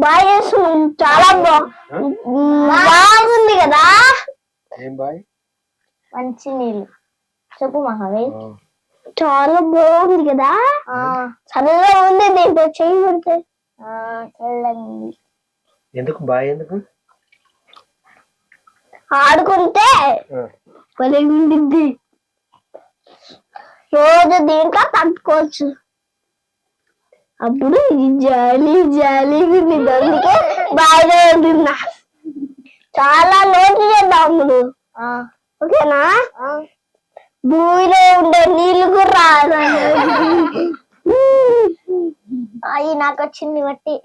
Bye చాలా బాగుంది కదా. ఏం బాయ్? మంచి నీళ్ళు చెప్పు మహావీర్. చాలా బాగుంది కదా. చల్లగా ఉంది. దీంట్లో చెయ్యి పెడితే చల్లండి. ఎందుకు బాయ్? ఎందుకు ఆడుకుంటే ఉండిద్ది. రోజు దీంట్లో తట్టుకోవచ్చు. అప్పుడు జాలీ జాలీగా ఉంది. అందుకే బాగా ఉంటుందా. చాలా లోటు చేద్దాం నువ్వు. ఓకేనా? భూమిలో ఉండే నీళ్ళు కూడా అవి నాకు వచ్చింది మట్టి.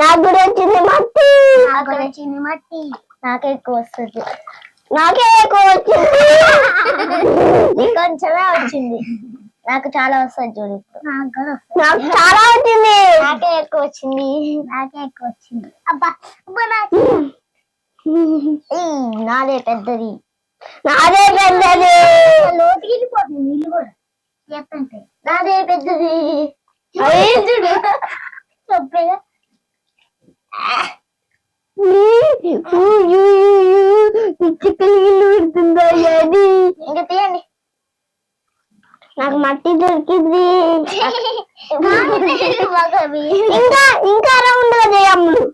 నాకు కూడా వచ్చింది మట్టి. నాకు వచ్చింది మట్టి. నాకే ఎక్కువ వస్తుంది. నాకే ఎక్కువ వచ్చింది. కొంచెమే వచ్చింది. నాకు చాలా వస్తుంది చూడు. నాకు చాలా వచ్చింది. నాకే ఎక్కువ వచ్చింది. నాకే ఎక్కువ వచ్చింది. అబ్బా నాదే పెద్దది. నాదే పెద్దది. లోతుకి వెళ్ళిపోతుంది నీళ్ళు కూడా చెప్తుంటే. నాదే పెద్దది. చూడు చెప్పేగా. చిక్కలు పెడుతుందా అది. ఇంకా తీయండి. నాకు మట్టి దొరికింది. ఇంకా ఇంకా రౌండ్ గా చేయమ్ములు.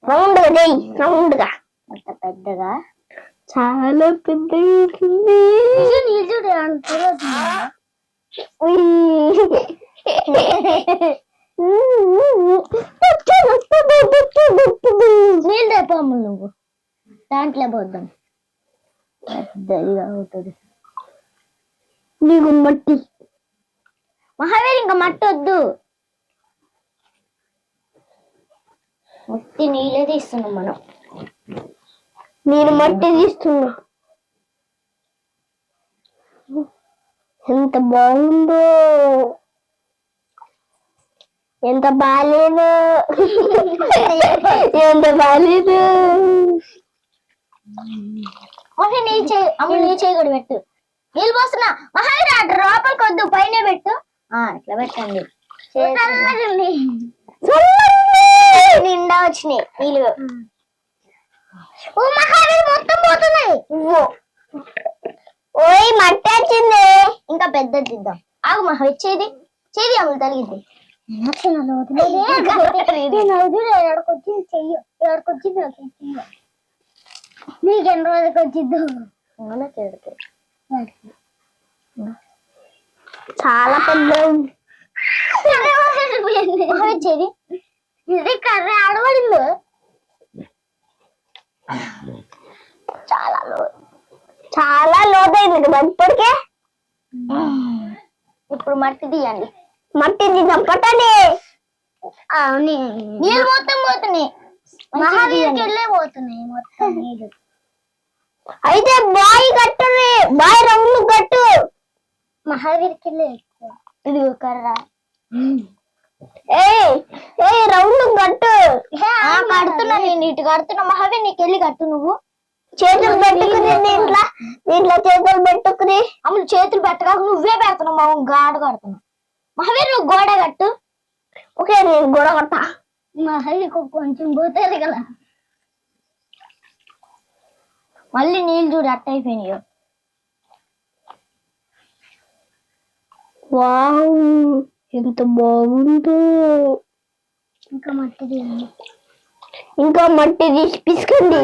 రౌండ్ గా చేయి. రౌండ్ గా అంత పెద్దగా. చాలా పెద్దగా. నీళ్ళు తెప్పమ్ము నువ్వు. దాంట్లో పోద్దాం. పెద్దదిగా అవుతుంది. నీకు మట్టి మహావీర్. ఇంకా మట్టి వద్దు. మట్టి నీళ్ళే తీస్తున్నాం మనం. నేను మట్టి తీస్తున్నా. ఎంత బాగుందో. ఎంత బాగాలేదు. ఎంత బాగాలేదు. నీ చేయి అమ్మ. నీ చేయి కూడా పెట్టు. నీళ్ళు పోస్తున్నా. మహావీర్ లోపలికి వద్దు. పైన పెట్టు. ఇట్లా పెట్టండి. నిండా వచ్చినాయి నీళ్ళు. మహావీర్ మొత్తం పోతున్నాయి. ఓయ్ మట్టి వచ్చింది. ఇంకా పెద్దది తిద్దాం. ఆగు మహావీర్. చేది చేది అమ్ములు తగిలింది. నీకు ఎన్ని రోజులకి వచ్చిద్దు. చాలా పెద్ద చేది. ఇది కర్ర ఆడబడింది. చాలా లోతైంది కదా ఇప్పటికే. ఇప్పుడు మట్టి తీయండి. మట్టి తీద్దాం. పట్టండి. నీళ్ళు మొత్తం పోతున్నాయి. మహావీర్కి వెళ్ళే పోతున్నాయి మొత్తం నీళ్ళు. అయితే బాయ్ కట్టు. బాయ్ రౌండ్ కట్టు. మహావీర్కి వెళ్ళే ఎక్కువ. ఇది కర్ర. ఏ రౌండ్ కట్టు. కడుతున్నా. నేను ఇటు కడుతున్నా. మహావీర్ నీకు వెళ్ళి కట్టు. నువ్వు చేతులు పెట్టుకుని దీంట్లో చేతులు పెట్టుకుని. అమ్ములు చేతులు పెట్టగా నువ్వే పెడుతున్నావు. మా గాడ కడుతున్నావు. మహావీర్ నువ్వు గోడ కట్టు. ఓకే నేను గోడ కడతా. మహావీర్ కొంచెం పోతుంది కదా. మళ్ళీ నీళ్ళు చూడు అట్ట అయిపోయినాయో. వావ్ ఎంత బాగుందో. ఇంకా మట్టి తీయండి. ఇంకా మట్టి తీసి పిసుకండి.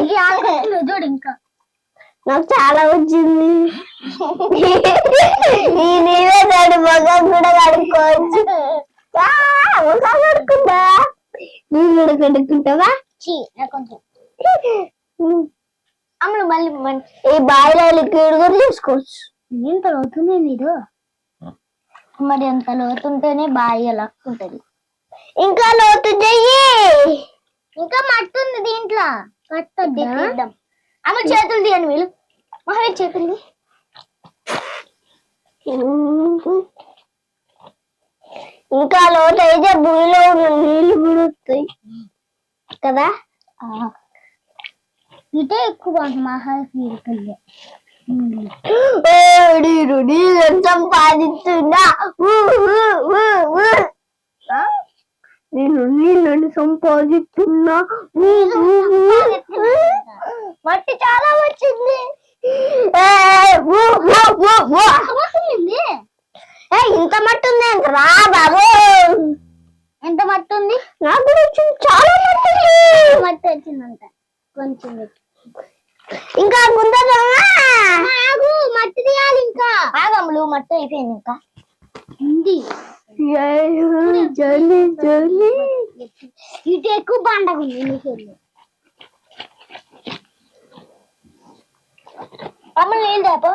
చూడు ఇంకా నాకు చాలా వచ్చింది. నీవే దాడి మొగం కూడా కడుక్కోవచ్చు. మొగం కడుక్కుంటా. నువ్వు కూడా కడుక్కుంటావా? అమ్ములు మళ్ళీ ఈ బాయిలో లిక్విడ్ కూడా తీసుకోవచ్చు. ఎంత లోతుంది మీరు. మరి ఎంత లోతుంటేనే బాయి లక్కుంటది. ఇంకా లోతు చెయ్యి. ఇంకా మట్టి ఉంది దీంట్లో. కట్టద్దాం. అమ్మ చేతులు తీయండి. వీళ్ళు మహావీర్ చేతులు. ఇంకా లోతు అయితే భూమిలో ఉన్న నీళ్ళు కూడా వస్తాయి కదా. ఇటే ఎక్కువ మహావీర్. సంపాదిస్తున్నా. నేను నీళ్ళని సంపాదిస్తున్నా. మట్టి చాలా వచ్చింది. ఇంత మట్టి ఉంది రా బాబు. ఎంత మట్టి ఉంది? నాకు వచ్చింది చాలా మట్టి వచ్చిందంట. కొంచెం ఇంకా గుందగా మట్టి తీయాలి. ఇంకా ఆగములు మట్టి అయిపోయింది. ఇంకా ఉంది జల్లి జల్లి. ఇటు ఎక్కువ పండగ ఉంది. అమ్మ నీళ్ళు తేపో.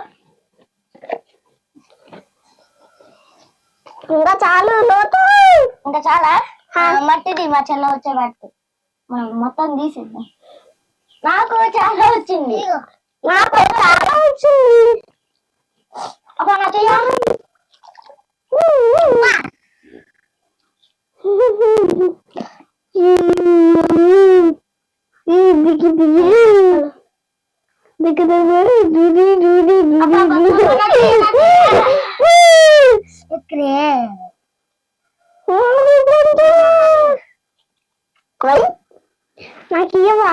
ఇంకా చాలు లోతు. ఇంకా చాలా మట్టిది మా చెల్ల వచ్చే పట్టి మనం మొత్తం తీసేద్దాం. నాకు చాలా వచ్చింది. నాకు చాలా వచ్చింది. అబ్బా నా చెయ్యాలి. నాకు ఇవ్వవా?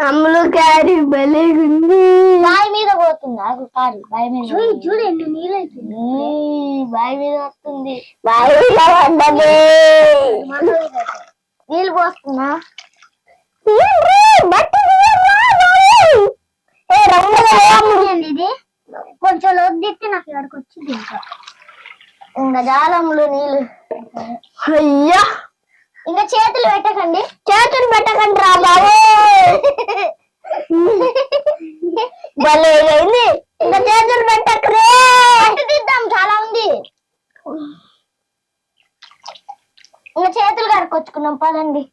అమ్మలు కారి భలే ఉంది. బావి మీద పోతుంది. ఆగు కారు బావి మీద చూడండి. బావి మీద వస్తుంది. బావి నీళ్ళు పోస్తున్నా. ఇది కొంచెం లోతు దిట్టి నాకు ఇక్కడికి వచ్చింది. ఇంకా జాలములు నీళ్ళు. అయ్యా ఇంకా చేతులు పెట్టకండి. చేతులు పెట్టకండి రా బాబు. భలే అయింది. ఇంకా చేతులు పెట్టకరే. తీద్దాం చాలా ఉంది. ఇంకా చేతులు కడుకొచ్చుకున్నాం పదండి.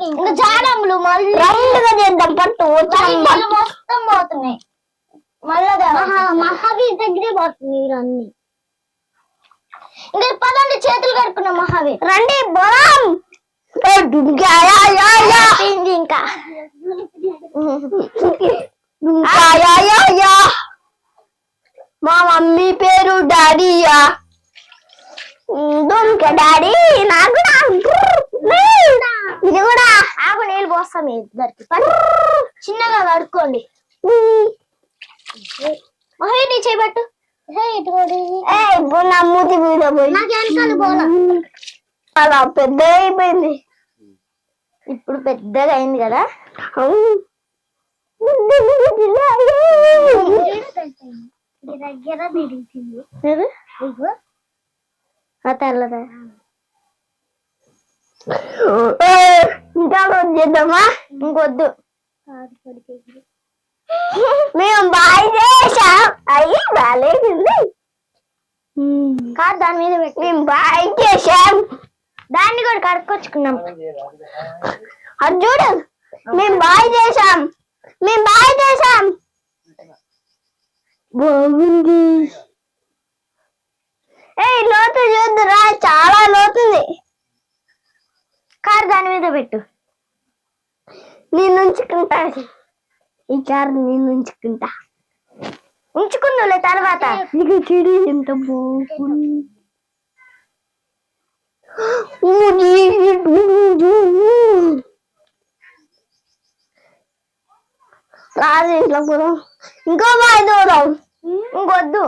ఇంకా జాలములు మళ్ళీ రౌండ్గా చేద్దాం. పట్టు మొత్తం పోతున్నాయి. మళ్ళా మహావీర్ దగ్గరే పోతుంది అన్ని. ఇంకా పదండి చేతులు కడుక్కున్నాం. మహావీర్ రండి బోం. ఇంకా మా మమ్మీ పేరు డాడీయా. దుంక డాడీ. నాకు ఇది కూడా ఆగు నీళ్ళు పోస్తాం. ఇద్దరికి చిన్నగా కడుక్కోండి. మహి నీ చేయబట్టు. నా మూతి మీద పోయి అలా పెద్దగా అయిపోయింది. ఇప్పుడు పెద్దగా అయింది కదా. తెల్లదా ఇంకా చేద్దామా? ఇంకొద్దు. మేము బాయ్ చేసాం. అయ్యి బాగాలేదండి. కాదు దాని మీద పెట్టి మేము బాయ్ చేసాం. దాన్ని కూడా కడుక్కొచ్చుకున్నాం. అది చూడు మేము బాయ్ చేసాం. మేము బాయ్ చేసాం. బాగుంది. లోతు చూద్దురా చాలా లోతుంది. కారు దాని మీద పెట్టు. నేను ఉంచుకుంటా. ఈ కారు నేను ఉంచుకుంటా. ఉంచుకుందులే తర్వాత. నీకు చెడు ఎంత బాగుంది. రాజు ఇంట్లో పోదాం. ఇంకో బాయ్ దూరం. ఇంకొద్దు.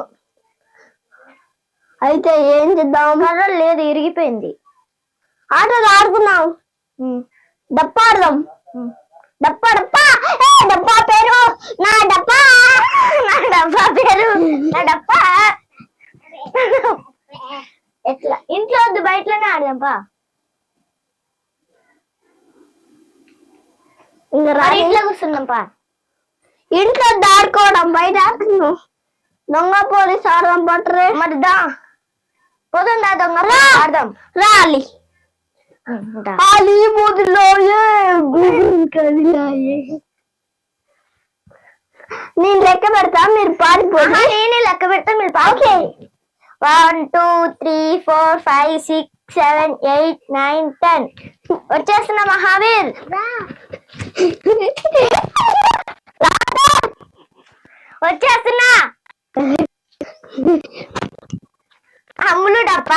అయితే ఏం చేద్దాం? కర్ర లేదు ఇరిగిపోయింది. ఆటలు ఆడుకున్నాం. డప్ప ఆడదాం. డప్పా డప్పా. డప్పా పేరు నా డప్పా. నా డప్పా పేరు నా డప్పా. ఎట్లా ఇంట్లో వద్దు బయటలోనే ఆడదాంపా. ఇంకా ఇంట్లో కూర్చున్నాంపా. ఇంట్లో దాడుకోవడం బయట ఆడుతున్నాం. దొంగ పోలీస్ ఆడదాం పట్టరే. మరి దా పోతుందా దొంగ ఆడదాం. రాలి నేను లెక్క పెడతా మీరు పాడిపోయి. నేనే లెక్క పెడతా మీరు పాకే. 1 2 3 4 5 6 7 8 9 10. వచ్చేస్తున్నా మహావీర్. వచ్చేస్తున్నా. అమ్ములు డప్ప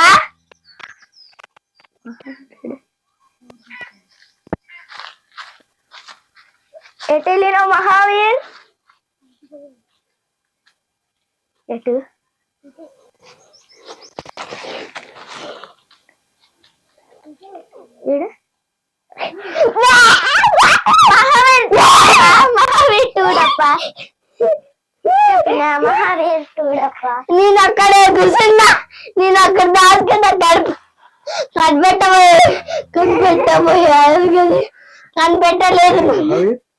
ఎటు వెళ్ళినావు మహావీర్? ఎటు మహావీర్ టూడప్ప మహావీర్ టూడప్ప. నేను అక్కడే కూర్చున్నా, నేను అక్కడ దాచుకున్నా కనిపెట్టబోయా కనిపెట్టలేదు. మహావీర్